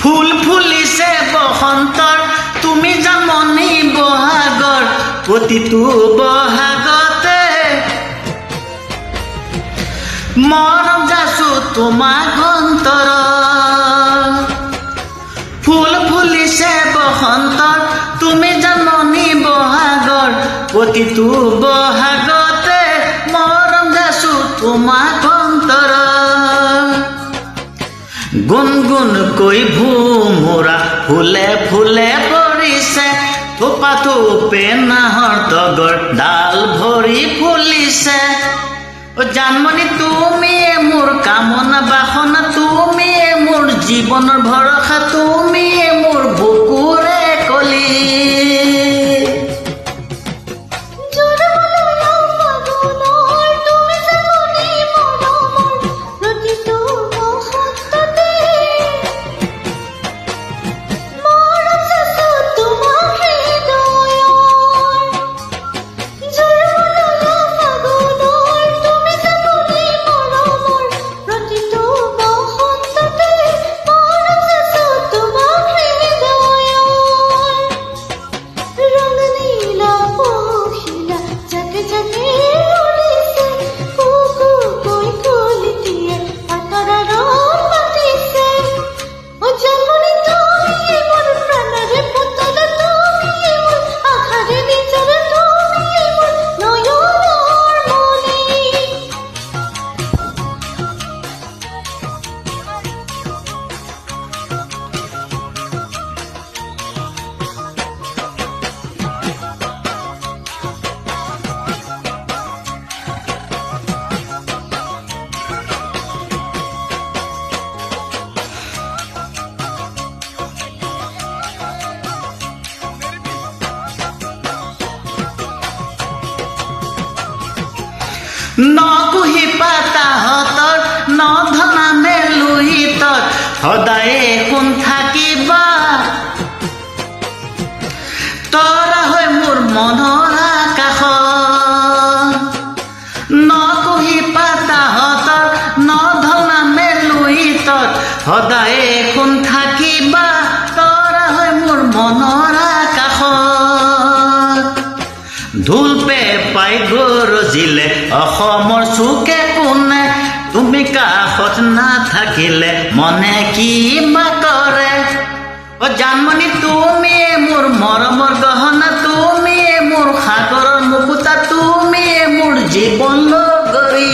ফুল ফুলিছে বসন্তৰ তুমি জানমণি বহাগৰ প্ৰতিটো বহাগতে মৰম যাচো তোমাক অন্তৰ ফুল ফুলিছে বসন্তৰ তুমি জানমণি বহাগৰ প্ৰতিটো বহাগতে মৰম যাচো তোমাক অন্তৰ গুণগুণকৈ ভোমোৰা ফুলে ফুলে পৰিছে থোপা থোপে নাহৰ তগৰ ডাল ভৰি ফুলিছে জানমণি তুমিয়ে মোৰ কামনা বাসনা তুমিয়ে মোৰ জীৱনৰ ভৰসা তুমিয়ে মোৰ বুকুৰে কলি নকুহি পাতাহতৰ নধনা মেলুহিতত সদায়ে কোন থাকিবা তৰা হৈ মোৰ মনৰ আকাশত নকুহি পাতাহতৰ নধনা মেলুহিতত সদায়ে কোন থাকিবা তৰা হৈ মোৰ মনৰ আকাশত ঢোল পেঁপাই গৰজিলে অসমৰ চুকে কোণে তুমি কাষত নাথাকিলে মনে কিবা কৰে জানমণি তুমিয়ে মোৰ মৰমৰ গহনা তুমিয়ে মোৰ সাগৰৰ মুকুতা তুমিয়ে মোৰ জীৱন লগৰী